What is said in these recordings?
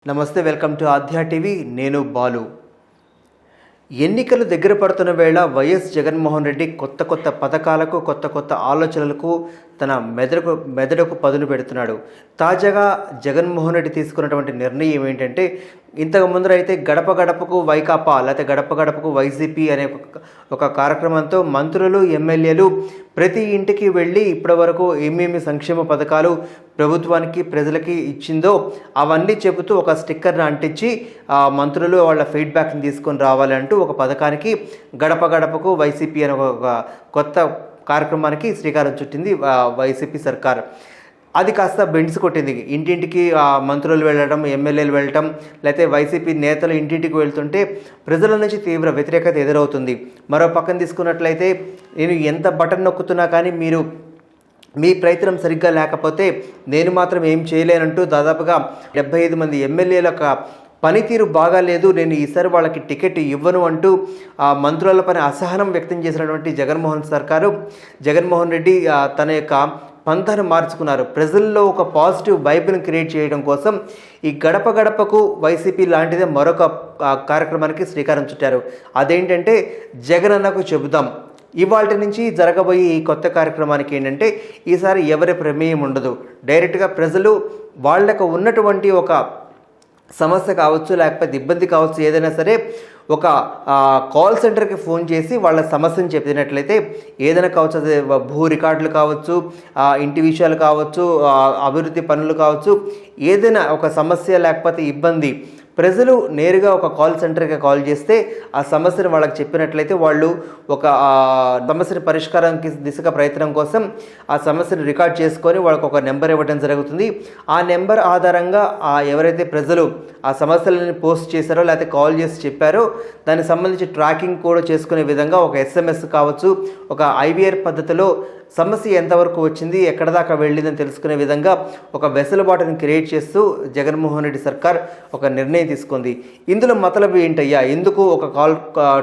నమస్తే, welcome to ఆధ్యా TV. నేను బాలు. ఎన్నికలు దగ్గర పడుతున్న వేళ వైఎస్ జగన్మోహన్ రెడ్డి కొత్త పథకాలకు, కొత్త ఆలోచనలకు తన మెదడుకు పదును పెడుతున్నాడు. తాజాగా జగన్మోహన్ రెడ్డి తీసుకున్నటువంటి నిర్ణయం ఏంటంటే, ఇంతకు ముందర అయితే గడప గడపకు వైకాపా లేకపోతే గడప గడపకు వైసీపీ అనే ఒక కార్యక్రమంతో మంత్రులు, ఎమ్మెల్యేలు ప్రతి ఇంటికి వెళ్ళి ఇప్పటివరకు ఏమేమి సంక్షేమ పథకాలు ప్రభుత్వానికి, ప్రజలకి ఇచ్చిందో అవన్నీ చెబుతూ ఒక స్టిక్కర్ని అంటించి మంత్రులు వాళ్ళ ఫీడ్బ్యాక్ని తీసుకొని రావాలంటూ ఒక పథకానికి గడప గడపకు వైసీపీ అనే ఒక కొత్త కార్యక్రమానికి శ్రీకారం చుట్టింది వైసీపీ సర్కార్. అది కాస్త బెండ్స్ కొట్టింది. ఇంటింటికి మంత్రులు వెళ్ళడం, ఎమ్మెల్యేలు వెళ్ళటం, లేకపోతే వైసీపీ నేతలు ఇంటింటికి వెళ్తుంటే ప్రజల నుంచి తీవ్ర వ్యతిరేకత ఎదురవుతుంది. మరో పక్కన తీసుకున్నట్లయితే, నేను ఎంత బటన్ నొక్కుతున్నా కానీ మీరు మీ ప్రయత్నం సరిగ్గా లేకపోతే నేను మాత్రం ఏం చేయలేనంటూ దాదాపుగా 75 మంది ఎమ్మెల్యేల పనితీరు బాగాలేదు, నేను ఈసారి వాళ్ళకి టికెట్ ఇవ్వను అంటూ మంత్రుల పైన అసహనం వ్యక్తం చేసినటువంటి జగన్మోహన్ రెడ్డి తన యొక్క పంథాను మార్చుకున్నారు. ప్రజల్లో ఒక పాజిటివ్ వైబ్ని క్రియేట్ చేయడం కోసం ఈ గడప గడపకు వైసీపీ లాంటిదే మరొక కార్యక్రమానికి శ్రీకారం చుట్టారు. అదేంటంటే, జగన్ అన్నకు చెబుదాం. ఇవాళ నుంచి జరగబోయే ఈ కొత్త కార్యక్రమానికి ఏంటంటే, ఈసారి ఎవరి ప్రమేయం ఉండదు. డైరెక్ట్గా ప్రజలు వాళ్ళకు ఉన్నటువంటి ఒక సమస్య కావచ్చు, లేకపోతే ఇబ్బంది కావచ్చు, ఏదైనా సరే ఒక కాల్ సెంటర్కి ఫోన్ చేసి వాళ్ళ సమస్యను చెప్పినట్లయితే, ఏదైనా కావచ్చు, అదే భూ రికార్డులు కావచ్చు, ఇంటి విషయాలు కావచ్చు, అభివృద్ధి పనులు కావచ్చు, ఏదైనా ఒక సమస్య లేకపోతే ఇబ్బంది ప్రజలు నేరుగా ఒక కాల్ సెంటర్కి కాల్ చేస్తే ఆ సమస్యను వాళ్ళకి చెప్పినట్లయితే వాళ్ళు ఒక సమస్యను పరిష్కారానికి దిశగా ప్రయత్నం కోసం ఆ సమస్యను రికార్డ్ చేసుకొని వాళ్ళకు ఒక నెంబర్ ఇవ్వడం జరుగుతుంది. ఆ నెంబర్ ఆధారంగా ఎవరైతే ప్రజలు ఆ సమస్యలను పోస్ట్ చేశారో లేకపోతే కాల్ చేసి చెప్పారో దానికి సంబంధించి ట్రాకింగ్ కూడా చేసుకునే విధంగా ఒక SMS కావచ్చు, ఒక IVR పద్ధతిలో సమస్య ఎంతవరకు వచ్చింది, ఎక్కడ దాకా వెళ్ళిందని తెలుసుకునే విధంగా ఒక వెసులుబాటుని క్రియేట్ చేస్తూ జగన్మోహన్ రెడ్డి సర్కార్ ఒక నిర్ణయం తీసుకుంది. ఇందులో మతలబు ఏంటయ్యా, ఎందుకు ఒక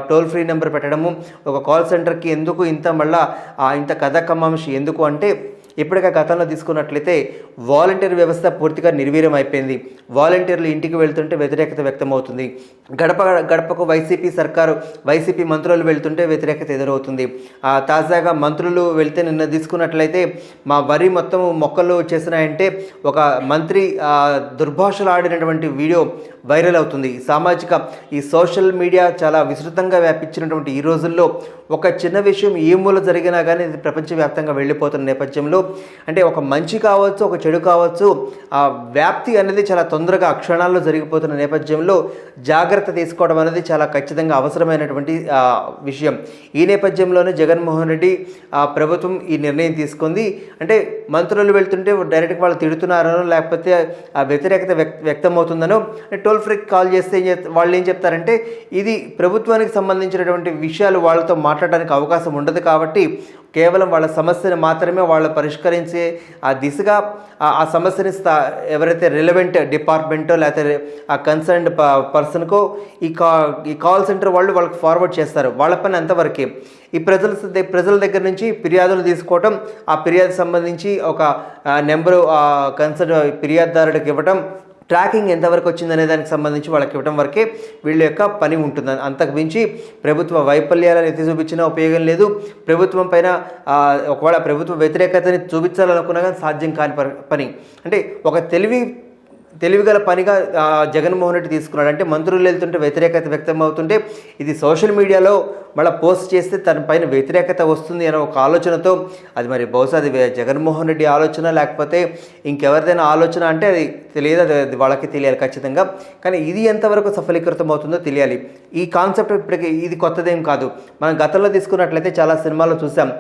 టోల్ ఫ్రీ నెంబర్ పెట్టడము, ఒక కాల్ సెంటర్కి ఎందుకు ఇంత కథ కమాంశి ఎందుకు అంటే, ఇప్పటికే గతంలో తీసుకున్నట్లయితే వాలంటీర్ వ్యవస్థ పూర్తిగా నిర్వీర్యం అయిపోయింది. వాలంటీర్లు ఇంటికి వెళ్తుంటే వ్యతిరేకత వ్యక్తమవుతుంది. గడప గడపకు వైసీపీ మంత్రులు వెళ్తుంటే వ్యతిరేకత ఎదురవుతుంది. తాజాగా మంత్రులు వెళ్తే నిన్న తీసుకున్నట్లయితే మా వరి మొత్తం మొక్కలు వచ్చేసినాయంటే ఒక మంత్రి దుర్భాషలు ఆడినటువంటి వీడియో వైరల్ అవుతుంది. ఈ సోషల్ మీడియా చాలా విస్తృతంగా వ్యాపించినటువంటి ఈ రోజుల్లో ఒక చిన్న విషయం ఏ మూల జరిగినా కానీ ఇది ప్రపంచవ్యాప్తంగా వెళ్ళిపోతున్న నేపథ్యంలో, అంటే ఒక మంచి కావచ్చు, ఒక చెడు కావచ్చు, ఆ వ్యాప్తి అనేది చాలా తొందరగా క్షణాల్లో జరిగిపోతున్న నేపథ్యంలో జాగ్రత్త తీసుకోవడం అనేది చాలా ఖచ్చితంగా అవసరమైనటువంటి విషయం. ఈ నేపథ్యంలోనే జగన్మోహన్ రెడ్డి ప్రభుత్వం ఈ నిర్ణయం తీసుకుంది. అంటే మంత్రులు వెళ్తుంటే డైరెక్ట్గా వాళ్ళు తిడుతున్నారనో లేకపోతే వ్యతిరేకత వ్యక్తమవుతుందనో టోల్ ఫ్రీ కాల్ చేస్తే వాళ్ళు ఏం చెప్తారంటే, ఇది ప్రభుత్వానికి సంబంధించినటువంటి విషయాలు వాళ్ళతో మాట్లాడడానికి అవకాశం ఉండదు కాబట్టి కేవలం వాళ్ళ సమస్యను మాత్రమే వాళ్ళు పరిష్కరించే ఆ దిశగా ఆ సమస్యని ఎవరైతే రిలవెంట్ డిపార్ట్మెంటో లేకపోతే ఆ కన్సర్న్డ్ పర్సన్కో ఈ కాల్ సెంటర్ వాళ్ళకి ఫార్వర్డ్ చేస్తారు. వాళ్ళ పని అంతవరకే. ఈ ప్రజల దగ్గర నుంచి ఫిర్యాదులు తీసుకోవటం, ఆ ఫిర్యాదు సంబంధించి ఒక నెంబరు కన్సర్న్ ఫిర్యాదుదారుడికి ఇవ్వటం, ట్రాకింగ్ ఎంతవరకు వచ్చిందనే దానికి సంబంధించి వాళ్ళకి ఇవ్వడం వరకే వీళ్ళ యొక్క పని ఉంటుంది. అంతకు మించి ప్రభుత్వ వైఫల్యాలను ఎత్తి చూపించినా ఉపయోగం లేదు. ప్రభుత్వం పైన ఒకవేళ ప్రభుత్వ వ్యతిరేకతని చూపించాలనుకున్నా కానీ సాధ్యం కాని పని. అంటే ఒక తెలివిగల పనిగా జగన్మోహన్ రెడ్డి తీసుకున్నాడు. అంటే మంత్రులు వెళ్తుంటే వ్యతిరేకత వ్యక్తం అవుతుంటే ఇది సోషల్ మీడియాలో మళ్ళీ పోస్ట్ చేస్తే తన పైన వ్యతిరేకత వస్తుంది అనే ఒక ఆలోచనతో, అది మరి బహుశా అది జగన్మోహన్ రెడ్డి ఆలోచన లేకపోతే ఇంకెవరిదైనా ఆలోచన అంటే అది తెలియదు, అది వాళ్ళకి తెలియాలి ఖచ్చితంగా. కానీ ఇది ఎంతవరకు సఫలీకృతం అవుతుందో తెలియాలి. ఈ కాన్సెప్ట్ ఇప్పటికీ ఇది కొత్తదేం కాదు. మనం గతంలో తీసుకున్నట్లయితే చాలా సినిమాల్లో చూసాం.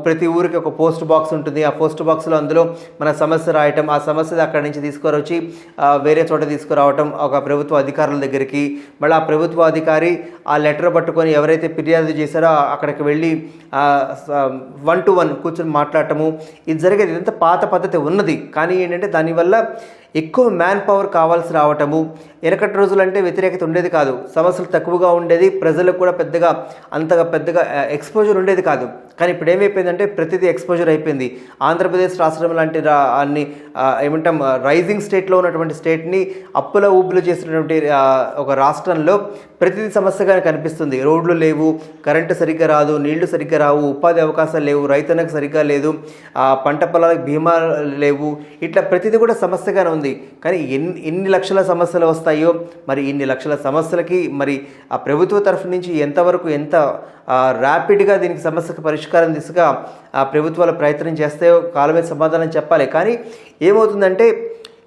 ప్రతి ఊరికి ఒక పోస్ట్ బాక్స్ ఉంటుంది. ఆ పోస్ట్ బాక్స్లో అందులో మన సమస్య రాయటం, ఆ సమస్య అక్కడి నుంచి తీసుకురొచ్చి వేరే చోట తీసుకురావటం ఒక ప్రభుత్వ అధికారుల దగ్గరికి, మళ్ళీ ఆ ప్రభుత్వ అధికారి ఆ లెటర్ పట్టుకొని ఎవరైతే ఫిర్యాదు చేశారో అక్కడికి వెళ్ళి 1-to-1 కూర్చొని మాట్లాడటము, ఇది జరిగేది. ఇదంతా పాత పద్ధతి ఉన్నది. కానీ ఏంటంటే దానివల్ల ఎక్కువ మ్యాన్ పవర్ కావాల్సి రావటము. వెనకటి రోజులంటే వ్యతిరేకత ఉండేది కాదు, సమస్యలు తక్కువగా ఉండేది, ప్రజలకు కూడా అంతగా పెద్దగా ఎక్స్పోజర్ ఉండేది కాదు. కానీ ఇప్పుడు ఏమైపోయిందంటే ప్రతిదీ ఎక్స్పోజర్ అయిపోయింది. ఆంధ్రప్రదేశ్ రాష్ట్రం లాంటి ఏమంటాం రైజింగ్ స్టేట్లో ఉన్నటువంటి స్టేట్ని అప్పుల ఊబులు చేసినటువంటి ఒక రాష్ట్రంలో ప్రతిదీ సమస్యగా కనిపిస్తుంది. రోడ్లు లేవు, కరెంటు సరిగ్గా రాదు, నీళ్లు సరిగ్గా రావు, ఉపాధి అవకాశాలు లేవు, రైతన్నకు సరిగ్గా లేదు, పంట పొలాలకు బీమా లేవు, ఇట్లా ప్రతిదీ కూడా సమస్యగానే ఉంది. కానీ ఎన్ని లక్షల సమస్యలు వస్తాయో, మరి ఇన్ని లక్షల సమస్యలకి మరి ఆ ప్రభుత్వ తరఫు నుంచి ఎంత ర్యాపిడ్గా దీనికి సమస్యకు పరిష్కారం దిశగా ఆ ప్రభుత్వాలు ప్రయత్నం చేస్తాయో కాలమే సమాధానం చెప్పాలి. కానీ ఏమవుతుందంటే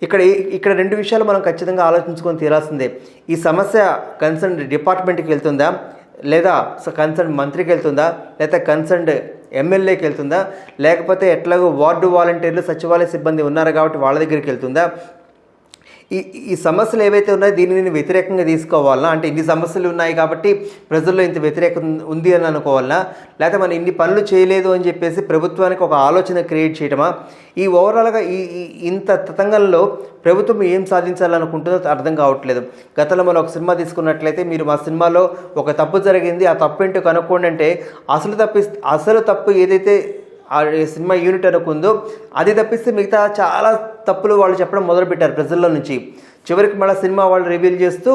ఇక్కడ రెండు విషయాలు మనం ఖచ్చితంగా ఆలోచించుకొని తీరాల్సిందే. ఈ సమస్య కన్సర్న్ డిపార్ట్మెంట్కి వెళ్తుందా, లేదా కన్సర్న్ మంత్రికి వెళ్తుందా, లేదా కన్సర్న్ ఎమ్మెల్యేకి వెళ్తుందా, లేకపోతే ఎట్లాగో వార్డు వాలంటీర్లు సచివాలయ సిబ్బంది ఉన్నారు కాబట్టి వాళ్ళ దగ్గరికి వెళ్తుందా? ఈ సమస్యలు ఏవైతే ఉన్నాయో దీనిని వ్యతిరేకంగా తీసుకోవాలన్నా, అంటే ఇన్ని సమస్యలు ఉన్నాయి కాబట్టి ప్రజల్లో ఇంత వ్యతిరేకం ఉంది అని అనుకోవాలన్నా, లేకపోతే మనం ఇన్ని పనులు చేయలేదు అని చెప్పేసి ప్రభుత్వానికి ఒక ఆలోచన క్రియేట్ చేయటమా? ఈ ఓవరాల్గా ఇంత తతంగంలో ప్రభుత్వం ఏం సాధించాలనుకుంటుందో అర్థం కావట్లేదు. గతంలో మనం ఒక సినిమా తీసుకున్నట్లయితే, మీరు మా సినిమాలో ఒక తప్పు జరిగింది, ఆ తప్పు ఏంటో కనుక్కోండి అంటే అసలు తప్పు ఏదైతే ఆ సినిమా యూనిట్ అనుకుందో అది తప్పిస్తే మిగతా చాలా తప్పులు వాళ్ళు చెప్పడం మొదలుపెట్టారు ప్రజల్లో నుంచి. చివరికి మళ్ళీ సినిమా వాళ్ళు రివీల్ చేస్తూ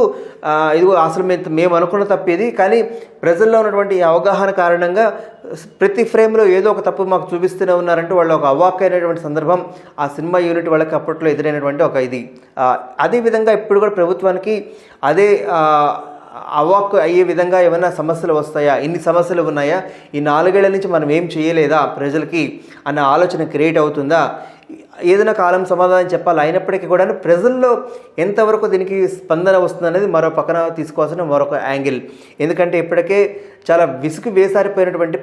ఇదిగో అసలు మేము అనుకున్న తప్పేది, కానీ ప్రజల్లో ఉన్నటువంటి అవగాహన కారణంగా ప్రతి ఫ్రేమ్లో ఏదో ఒక తప్పు మాకు చూపిస్తూనే ఉన్నారంటూ వాళ్ళు ఒక అవాక్కైనటువంటి సందర్భం ఆ సినిమా యూనిట్ వాళ్ళకి అప్పట్లో ఎదురైనటువంటి ఒక ఇది. అదేవిధంగా ఇప్పుడు కూడా ప్రభుత్వానికి అదే అవాక్ అయ్యే విధంగా ఏమైనా సమస్యలు వస్తాయా, ఇన్ని సమస్యలు ఉన్నాయా, ఈ 4 ఏళ్ల నుంచి మనం ఏం చేయలేదా ప్రజలకి అన్న ఆలోచన క్రియేట్ అవుతుందా? ఏదైనా కాలం సమాధానం చెప్పాలి. అయినప్పటికీ కూడా ప్రజల్లో ఎంతవరకు దీనికి స్పందన వస్తుందనేది మరో పక్కన తీసుకోవాల్సిన మరొక యాంగిల్. ఎందుకంటే ఇప్పటికే చాలా విసుగు వేసారిపోయినటువంటి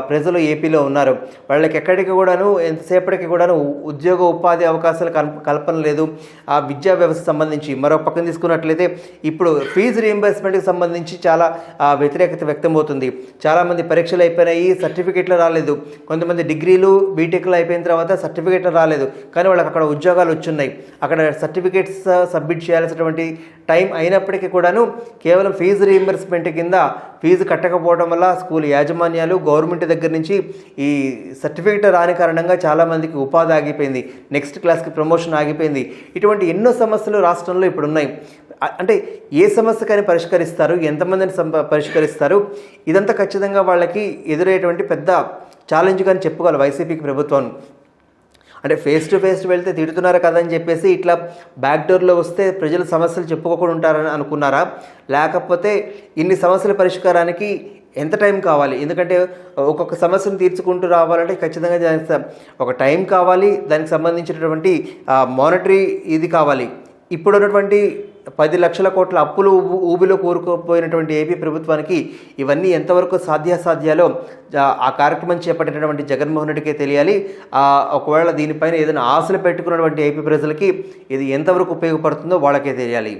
ప్రజలు ఏపీలో ఉన్నారు. వాళ్ళకి ఎక్కడికి కూడాను ఎంతసేపటికి కూడాను ఉద్యోగ ఉపాధి అవకాశాలు కల్పన లేదు. ఆ విద్యా వ్యవస్థ సంబంధించి మరో పక్కన తీసుకున్నట్లయితే ఇప్పుడు ఫీజు రీయింబర్స్మెంట్కి సంబంధించి చాలా వ్యతిరేకత వ్యక్తమవుతుంది. చాలామంది పరీక్షలు అయిపోయినాయి, సర్టిఫికేట్లు రాలేదు. కొంతమంది డిగ్రీలు బీటెక్లు అయిపోయిన తర్వాత సర్టిఫికేట్లు రాలేదు, కానీ వాళ్ళకి అక్కడ ఉద్యోగాలు వచ్చున్నాయి. అక్కడ సర్టిఫికేట్స్ సబ్మిట్ చేయాల్సినటువంటి టైం అయినప్పటికీ కూడాను కేవలం ఫీజు రీయింబర్స్మెంట్ కింద ఫీజు కట్టకపోవడం వల్ల స్కూల్ యాజమాన్యాలు గవర్నమెంట్ దగ్గర నుంచి ఈ సర్టిఫికేట్ రాని కారణంగా చాలామందికి ఉపాధి ఆగిపోయింది, నెక్స్ట్ క్లాస్కి ప్రమోషన్ ఆగిపోయింది. ఇటువంటి ఎన్నో సమస్యలు రాష్ట్రంలో ఇప్పుడు ఉన్నాయి. అంటే ఏ సమస్యకైనా పరిష్కరిస్తారు, ఎంతమందిని పరిష్కరిస్తారు, ఇదంతా ఖచ్చితంగా వాళ్ళకి ఎదురయ్యేటువంటి పెద్ద ఛాలెంజ్ కానీ చెప్పుకోవాలి వైసీపీకి ప్రభుత్వం. అంటే ఫేస్ టు ఫేస్ వెళ్తే తిడుతున్నారు కదా అని చెప్పేసి ఇట్లా బ్యాక్ డోర్లో వస్తే ప్రజలు సమస్యలు చెప్పుకోకుండా ఉంటారని అనుకున్నారా? లేకపోతే ఇన్ని సమస్యల పరిష్కారానికి ఎంత టైం కావాలి? ఎందుకంటే ఒక్కొక్క సమస్యను తీర్చుకుంటూ రావాలంటే ఖచ్చితంగా దానికి ఒక టైం కావాలి, దానికి సంబంధించినటువంటి మానిటరీ ఇది కావాలి. ఇప్పుడున్నటువంటి 10 లక్షల కోట్ల అప్పులు ఊబిలో కూరుకుపోయినటువంటి ఏపీ ప్రభుత్వానికి ఇవన్నీ ఎంతవరకు సాధ్యాలో ఆ కార్యక్రమం చేపట్టినటువంటి జగన్మోహన్ రెడ్డికే తెలియాలి. ఒకవేళ దీనిపైన ఏదైనా ఆశలు పెట్టుకున్నటువంటి ఏపీ ప్రజలకి ఇది ఎంతవరకు ఉపయోగపడుతుందో వాళ్ళకే తెలియాలి.